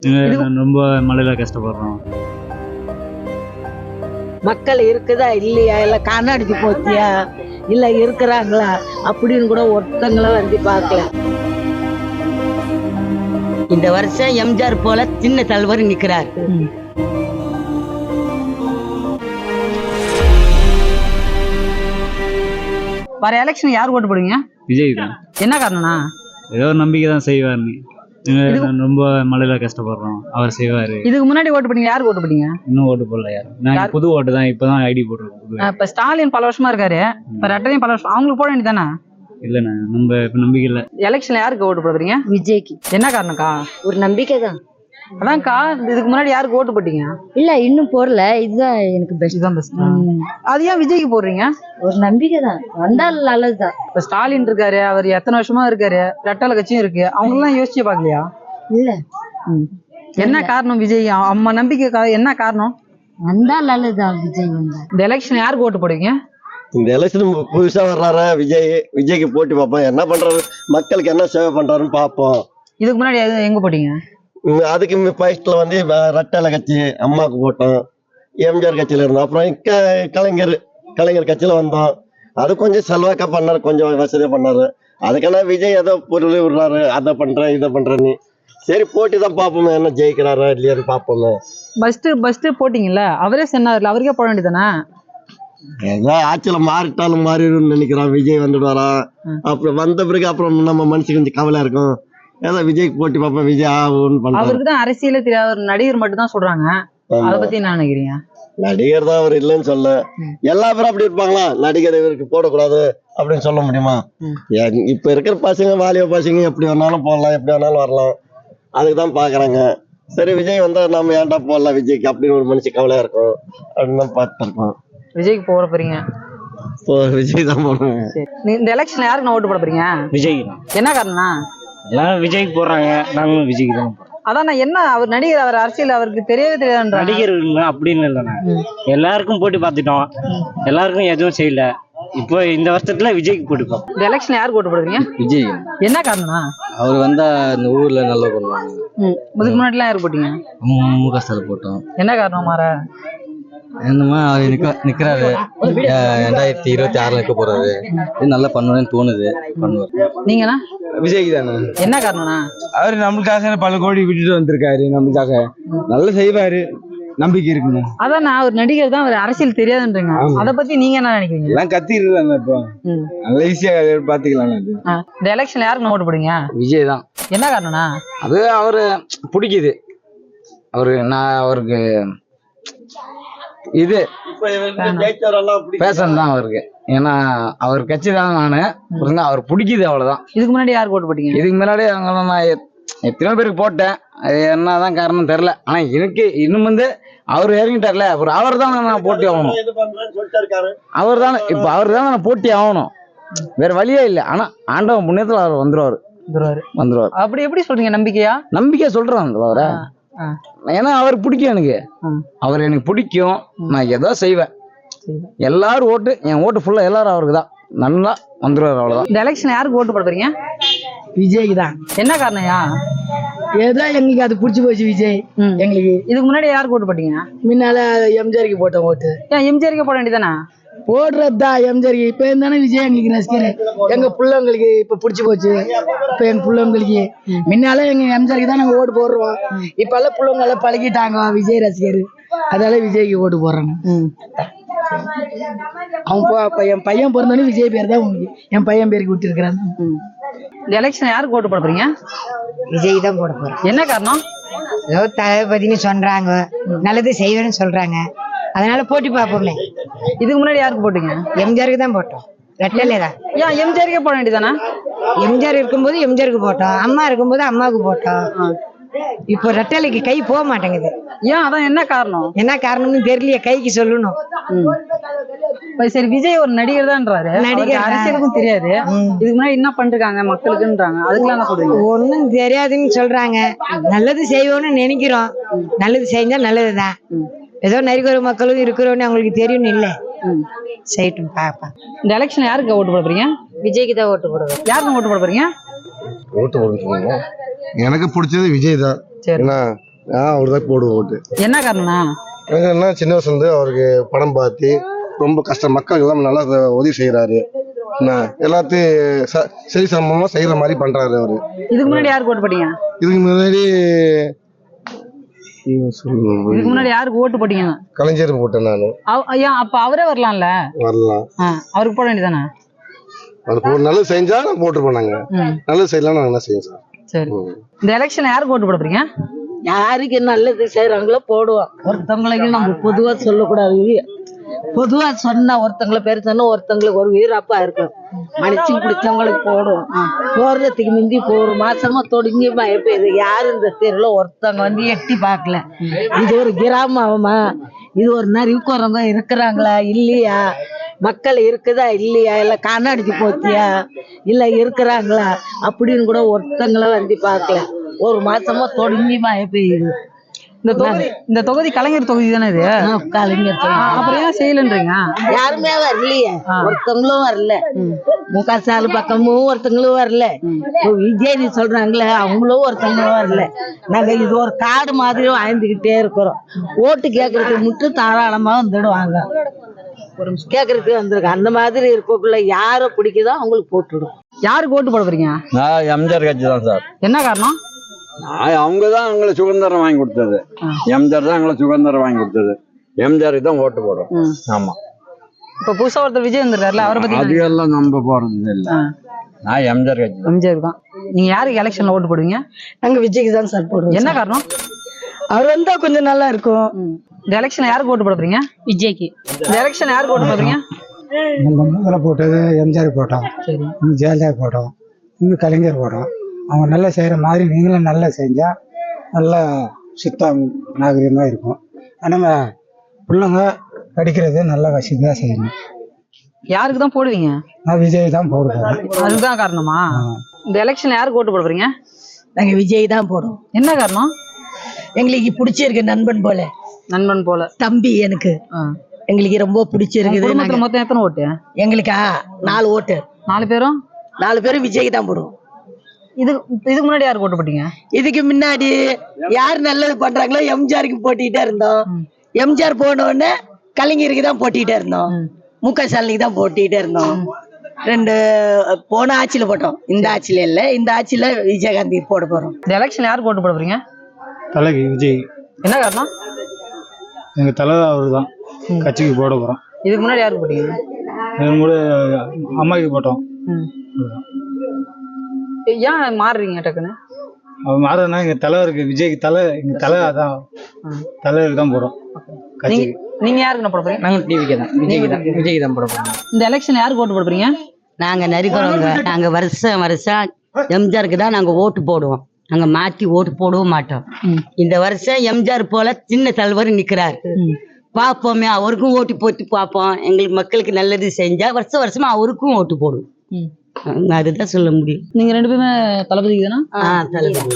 ரொம்ப மழையில கஷ்டப்படுறோம். மக்கள் இருக்குதா இல்லையா, இல்ல காணாடிச்சு போச்சியா, இல்ல இருக்கிறாங்களா அப்படின்னு கூட ஒருத்தங்களும் வந்து பார்க்கல. இந்த வருஷம் எம்ஜிஆர் போல சின்ன தலைவர் நிக்கிறார். வர எலெக்ஷன் யார் ஓட்டு போடுவீங்க? விஜய் தான். என்ன காரணம்னா ஏதோ ஒரு நம்பிக்கை தான் செய்வார்னு. ரொம்ப மழையில கஷ்டப்படுறோம், அவர் செய்வாரு. இதுக்கு முன்னாடி ஓட்டு போட்டீங்க, யாருக்கு ஓட்டு போட்டீங்க? இன்னும் ஓட்டு போடல யாரும். நான் புது ஓட்டு தான், இப்பதான் ஐடி போட்டுருக்கோம். இப்ப ஸ்டாலின் பல வருஷமா இருக்காரு, இப்ப ரெட்டையும் பல வருஷம், அவங்களுக்கு போட வேண்டியதானே? இல்லண்ணா, நம்ம இப்ப நம்பிக்கை இல்ல. எலெக்ஷன்ல யாருக்கு ஓட்டு போடுறீங்க? விஜய்க்கு. என்ன காரணம்க்கா? ஒரு நம்பிக்கை தான். அதான்க்கா, இதுக்கு முன்னாடி யாருக்கு ஓட்டு போட்டீங்க? இல்ல இன்னும் போடல, இதுதான் எனக்கு பெஸ்ட். இதுதான் பெஸ்ட். அது ஏன் விஜய்க்கு போடுறீங்க? ஒரு நம்பிக்கை தான், வந்தால் நல்லதுதான். இப்ப ஸ்டாலின் இருக்காரு, அவர் எத்தனை வருஷமா இருக்காரு, ரெட்டலை கட்சியும் இருக்கு, அவங்க எல்லாம் யோசிச்சு பாக்கலையா? இல்ல என்ன காரணம்? விஜய் அம்மா நம்பிக்கை என்ன காரணம்? வந்தா நல்லதுதான் விஜய் வந்தா. இந்த எலெக்ஷன் யாருக்கு ஓட்டு போடுவீங்க? இந்த எலெக்ஷன் புதுசா வர்றாரு விஜய்க்கு போட்டி பார்ப்போம். என்ன பண்றாரு, மக்களுக்கு என்ன சேவை பண்றாருன்னு பார்ப்போம். இதுக்கு முன்னாடி எங்க போட்டீங்க? அதுக்கு ஃபர்ஸ்ட்ல வந்து ரெட்டலை கட்சி அம்மாவுக்கு போட்டோம், எம்ஜிஆர் கட்சியில இருந்தோம். அப்புறம் கலைஞர் கட்சியில வந்தோம். அது கொஞ்சம் செல்வாக்கா பண்ணாரு, கொஞ்சம் வசதியா பண்ணாரு. அதுக்கான விஜய் ஏதோ பொருள் விடுறாரு, அதை பண்றேன் இதை பண்றேன்னு. சரி போட்டி தான் பார்ப்போமே, என்ன ஜெயிக்கிறாரா இல்லையான்னு பார்ப்போமே. பஸ்ட் போட்டீங்கல்ல, அவரே சொன்னார்ல, அவருக்கே போட வேண்டியதானே? ஏதோ ஆட்சியில மாறிட்டாலும் மாறிடும்னு நினைக்கிறான். விஜய் வந்துடுவாரா, அப்புறம் வந்த பிறகு அப்புறம் நம்ம மனசுக்கு கொஞ்சம் கவலையா இருக்கும். ஏதோ விஜய்க்கு போட்டி பார்ப்போம், விஜய் ஆகும்னு பண்றாரு. அவருக்கு தான் அரசியலே தெரியாத ஒரு நடிகர் மட்டும் தான் சொல்றாங்க. அதை பத்தி என்ன நினைக்கிறீங்க? நடிகர் தான் அவர் இல்லைன்னு சொல்ல, எல்லா பேரும் அப்படி இருப்பாங்களா? நடிகர் இவருக்கு போடக்கூடாது அப்படின்னு சொல்ல முடியுமா? இப்ப இருக்கிற பசங்க, வாலிப பசங்க எப்படி வேணாலும் போடலாம், எப்படி வேணாலும் வரலாம். அதுக்குதான் பாக்குறாங்க. சரி விஜய் வந்தா நம்ம ஏன்டா போடலாம் விஜய்க்கு அப்படின்னு ஒரு மனுஷன் கவலையா இருக்கும் அப்படின்னு தான் பார்த்துட்டு இருக்கோம். விஜய்க்கு போட போறீங்க? விஜய் தான் போடுவேன். இந்த எலெக்ஷன்ல யாருக்கு நான் ஓட்டு போட போறீங்க? விஜய் தான். என்ன காரணம்னா எல்லாரும் விஜய்க்கு போடுறாங்க, நாங்களும் விஜய்க்கு தான் போடுறோம். அதான் என்ன, அவர் நடிகர், அவர் அரசியல் அவருக்கு தெரியவே தெரியாதுன்ற. நடிகர் அப்படின்னு இல்லைண்ணா, எல்லாருக்கும் போட்டி பார்த்துட்டோம், எல்லாருக்கும் எதுவும் செய்யல. இப்போ இந்த வருஷத்துல விஜய்க்கு போட்டுப்போம். இந்த எலெக்ஷன் யாருக்கு ஓட்டு போடுறீங்க? விஜய். என்ன காரணம்னா? அவர் வந்தா இந்த ஊர்ல நல்லா பண்ணுவாங்க. இதுக்கு முன்னாடி எல்லாம் யாருக்கு போட்டீங்க? முக ஸ்டாலின் போட்டோம். என்ன காரணம் மாற? என்னமா அவர் நிக்கிறாரு, 2026 நிக்க போறாரு, நல்லா பண்ணுவேன்னு தோணுது, பண்ணுவார். நீங்களா? விஜய்க்கு தானே. என்ன காரணம்னா? அவரு நம்மளுக்காக பல கோடி விட்டுட்டு வந்திருக்காரு, நம்மளுக்காக நல்லா செய்வாரு, நம்பிக்கை இருக்குங்க. அதான் நான் ஒரு நடிகர் தான், அவர் அரசியல் தெரியாதுன்றீங்க, அதை பத்தி நீங்க என்ன நினைக்கிறீங்க? எல்லாம் கத்திடுறாங்க, இப்போ நல்லா ஈஸியா பாத்துக்கலாம். இந்த எலெக்ஷன்ல யாருக்கு ஓட்டு போடுங்க? விஜய் தான். என்ன காரணம்னா? அது அவரு பிடிக்குது, அவருக்கு இது பேசன் தான் அவருக்கு. ஏன்னா அவர் கட்சி தான் நானு, அவர் பிடிக்குது, அவ்வளவுதான். இதுக்கு முன்னாடி யாருக்கு ஓட்டு போட்டீங்க? இதுக்கு முன்னாடி நான் எத்தனையோ பேருக்கு போட்டேன், அது என்னதான் காரணம் தெரியல. ஆனா எனக்கு இன்னும் வந்து அவர் இறங்கிட்டார்ல, அவர் தான் நான் போட்டி ஆகணும், அவர் தானே இப்ப அவர் தான் நான் போட்டி ஆகணும், வேற வழியே இல்லை. ஆனா ஆண்டவன் புண்ணியத்துல அவர் வந்துருவாரு. அப்படி எப்படி சொல்றீங்க? நம்பிக்கையா சொல்றேன் அவரை. ஏன்னா அவர் பிடிக்கும் எனக்கு, அவர் எனக்கு பிடிக்கும், நான் ஏதோ செய்வேன். எல்லாரும் ஓட்டு, என் ஓட்டு ஃபுல்லா எல்லாரும் அவருக்கு தான், நல்லா வந்துருவாரு, அவ்வளவுதான். இந்த எலெக்ஷன் யாருக்கு ஓட்டு போடுறீங்க? விஜய்க்கு தான். என்ன காரணம்யா? ஏதோ எங்களுக்கு அது பிடிச்சி போச்சு விஜய் எங்களுக்கு. இதுக்கு முன்னாடி யாருக்கு ஓட்டு போட்டீங்க? முன்னால எம்ஜிஆருக்கு போட்டோம் ஓட்டு. ஏன் எம்ஜிஆருக்கு போட வேண்டியதானே? போடுறதா எம்ஜிஆருக்கு. இப்ப இருந்தானே விஜய் எங்களுக்கு ரசிகர். எங்க பிள்ளைங்களுக்கு இப்ப பிடிச்சி போச்சு. இப்ப எங்க பிள்ளைங்களுக்கு முன்னால எங்க எம்ஜிஆருக்கு தான் நாங்க ஓட்டு போடுறோம். இப்ப எல்லாம் பிள்ளைங்க எல்லாம் பழகிட்டாங்க விஜய் ரசிகர், அதனால விஜய்க்கு ஓட்டு போடுறாங்க. அவங்க என் பையன் பிறந்தாலும் விஜய் பேர் தான் உங்களுக்கு, என் பையன் பேருக்கு விட்டு இருக்கிறாங்க. இந்த எலெக்ஷன் யாருக்கு ஓட்டு போட போறீங்க? விஜய் தான் போட போறேன். என்ன காரணம்? ஏதோ தளபதினு சொல்றாங்க, நல்லது செய்வேன்னு சொல்றாங்க, அதனால போட்டி பார்ப்போமே. இதுக்கு முன்னாடி யாருக்கு போட்டீங்க? எம்ஜிஆருக்கு தான் போட்டோம், ரெட்டலே தான். ஏன் எம்ஜிஆருக்கே போட வேண்டியதானே? எம்ஜிஆர் இருக்கும்போது எம்ஜிஆருக்கு போட்டோம், அம்மா இருக்கும்போது அம்மாவுக்கு போட்டோம். இப்போ ரெட்டலைக்கு கை போக மாட்டேங்குது. ஏன்? அதான் என்ன காரணம்? என்ன காரணம்னு தெரியலையே, கைக்கு சொல்லணும். சரி, விஜய் ஒரு நடிகர் தான்ன்றாரு, நடிகர், அரசியலுக்கும் தெரியாது. இதுக்கு முன்னாடி என்ன பண்ணிருக்காங்க மக்களுக்குன்றாங்க, அதுக்கெல்லாம் என்ன சொல்றீங்க? ஒன்னும் தெரியாதுன்னு சொல்றாங்க. நல்லது செய்வோம்னு நினைக்கிறோம், நல்லது செஞ்சா நல்லதுதான். ஏதோ நரிகொரு மக்களும் இருக்கிறோன்னு அவங்களுக்கு தெரியும் இல்ல, செய்யட்டும் பாப்பா. இந்த எலெக்ஷன் யாருக்கு ஓட்டு போட போறீங்க? விஜய்க்கு தான் ஓட்டு போடுவோம். யாருக்கு ஓட்டு போட போறீங்க? ஓட்டு போடுறீங்க? எனக்கு பிடிச்சது விஜய் தான். சரி, அவர் தான் போடுவோம் ஓட்டு. என்ன காரணம்னா? என்ன சின்ன வயசுலேருந்து அவருக்கு படம் பார்த்து ரொம்ப கஷ்டம், மக்கள் எல்லாம் நல்லா உதவி செய்யறாரு. என்ன எல்லாத்தையும் சரி சமமா செய்யற மாதிரி பண்றாரு அவரு. இதுக்கு முன்னாடி யாருக்கு ஓட்டு போட்டீங்க? இதுக்கு முன்னாடி யாருக்கு ஓட்டு போட்டீங்க? கலைஞர் போட்டேன் நானு. ஏன் அப்ப அவரே வரலாம்ல? வரலாம், அவருக்கு போட வேண்டியதானே? அதுக்கு ஒரு நல்லது செஞ்சா நான் போட்டுருப்போம். நாங்க நல்லது செய்யலாம், நாங்க என்ன செய்யும் சார். சரி, இந்த எலெக்ஷன் யாருக்கு ஓட்டு போட போறீங்க? யாருக்கு நல்லது செய்யறாங்களோ போடுவோம். ஒருத்தவங்களுக்கு நம்ம பொதுவா சொல்லக்கூடாது. பொதுவா சொன்னா ஒருத்தங்களை பேர் சொன்னா ஒருத்தங்களுக்கு ஒரு வீரப்பா இருக்கும். மனுச்சு பிடிச்சவங்களுக்கு போடுவோம். போடுறதுக்கு முந்தி ஒரு மாசமா தொடங்கி மழை பெய்யுது. யாரும் இந்த தெருல ஒருத்தவங்க வந்து எட்டி பார்க்கல. இது ஒரு கிராமமா, இது ஒரு நரிக்குறவங்க இருக்கிறாங்களா இல்லையா, மக்கள் இருக்குதா இல்லையா, இல்ல கண்ணாடிச்சு போச்சியா, இல்ல இருக்கிறாங்களா அப்படின்னு கூட ஒருத்தங்களை வந்து பார்க்கல. ஒரு மாசமா தொடங்கி மழை பெய்யுது. இந்த தொகுதி கலைஞர் தொகுதி தானே இது? கலைஞர் அப்புறம் ஏன் செய்யலன்றீங்க? யாருமே வரலையே, ஒருத்தவங்களும் வரல. முகசாலு பக்கமும் ஒருத்தங்களும் வரல. விஜய் சொல்றாங்களே அவங்களும் ஒருத்தங்களும் வரல. நாங்க இது ஒரு காடு மாதிரி வாழ்ந்துகிட்டே இருக்கிறோம். ஓட்டு கேட்கறதுக்கு மட்டும் தாராளமா வந்துடுவாங்க. கேட்கறதுக்கு வந்திருக்கோம். அந்த மாதிரி இருக்கக்குள்ள யாரை பிடிக்குதோ அவங்களுக்கு போட்டுடும். யாருக்கு ஓட்டு போட போறீங்க? நான் எம்ஜிஆர் கட்சி தான் சார். என்ன காரணம்? அவங்க தான் எங்களை சுதந்திரம் வாங்கி கொடுத்தது. எம்ஜிஆர் தான் எங்களை சுதந்திரம் வாங்கி கொடுத்தது. எம்ஜிஆருக்கு தான் ஓட்டு போடுறோம். ஆமா. இப்ப புதுசா ஒருத்தர் விஜய் வந்திருக்காருல, அவரை பத்தி அதுக்கெல்லாம் நம்ப போறது இல்ல. நான் எம்ஜிஆர் கட்சி. எம்ஜிஆர் தான். நீங்க யாருக்கு எலெக்ஷன்ல ஓட்டு போடுவீங்க? நாங்க விஜய்க்கு தான் சார் போடுவோம். என்ன காரணம்? அவர் வந்தா கொஞ்சம் நல்லா இருக்கும். இந்த எலெக்ஷன்ல யாருக்கு ஓட்டு போட போறீங்க? விஜய்க்கு. இந்த எலெக்ஷன் யாருக்கு ஓட்டு போடுறீங்க? முதல்ல போட்டது எம்ஜிஆர் போட்டோம், ஜெயலலிதா போட்டோம், இன்னும் கலைஞர் போட்டோம். அவங்க நல்லா செய்கிற மாதிரி நீங்களும் நல்லா செஞ்சால் நல்லா சுத்தம் நாகரிகமாக இருக்கும். ஆனால் பிள்ளைங்க படிக்கிறது நல்லா வசதியாக செய்யணும். யாருக்கு தான் போடுவீங்க? நான் விஜய் தான் போடுவேன். அதுதான் காரணமா? இந்த எலெக்ஷன் யாருக்கு ஓட்டு போட போறீங்க? நாங்க விஜய் தான் போடுவோம். என்ன காரணம்? எங்களுக்கு பிடிச்சிருக்கு. நண்பன் போல. நண்பன் போல தம்பி எனக்கு எங்களுக்கு ரொம்ப பிடிச்சிருக்குது. மொத்தம் எத்தனை ஓட்டு? எங்களுக்கா 4 ஓட்டு. 4 பேரும்? 4 பேரும் விஜய்க்கு தான் போடுவோம். இதுக்கு முன்னாடி யாருக்கு ஓட்டு போட்டீங்க? இதுக்கு முன்னாடி யார் நல்லது பண்றாங்களோ எம்ஜிஆருக்கு போட்டிட்டே இருந்தோம். எம்ஜிஆர் போன உடனே கலைஞருக்கு தான் போட்டிட்டே இருந்தோம். முகசாலிக்கு தான் போட்டிட்டே இருந்தோம். 2 போன ஆட்சியில போட்டோம். இந்த ஆட்சியில இல்ல, இந்த ஆட்சியில விஜயகாந்தி போட போறோம். இந்த எலெக்ஷன் யாருக்கு ஓட்டு போட போறீங்க? தலைக்கு விஜய். என்ன காரணம்? எங்க தலை அவர் தான் கட்சிக்கு போட போறோம். இதுக்கு முன்னாடி யாருக்கு போட்டீங்க? அம்மாக்கு போட்டோம். ஏன் மாறுறீங்க டக்குன்னு? அவன் மாறனா எங்க தலைவருக்கு விஜய்க்கு எங்க தலை அதான் தலைவருக்கு தான் போடும் கட்சிக்கு. நீங்க யாருக்கு போட போறீங்க? நாங்க டிவிக்கு தான், விஜய்க்கு தான் போட போறோம். இந்த எலெக்ஷன் யாருக்கு ஓட்டு போட போறீங்க? நாங்க நரிக்குறவங்க. நாங்க வருஷம் எம்ஜிஆருக்கு தான் நாங்க ஓட்டு போடுவோம். நாங்க மாற்றி ஓட்டு போடவும் மாட்டோம். இந்த வருஷம் எம்ஜிஆர் போல சின்ன தலைவர் நிக்கிறார். பாப்போமே, அவருக்கும் ஓட்டு போட்டு பார்ப்போம். எங்களுக்கு மக்களுக்கு நல்லது செஞ்சா வருஷமா அவருக்கும் ஓட்டு போடுவோம். அதுதான் சொல்ல முடியும். நீங்க 2 பேருமே தளபதிக்கு தானா? தளபதி.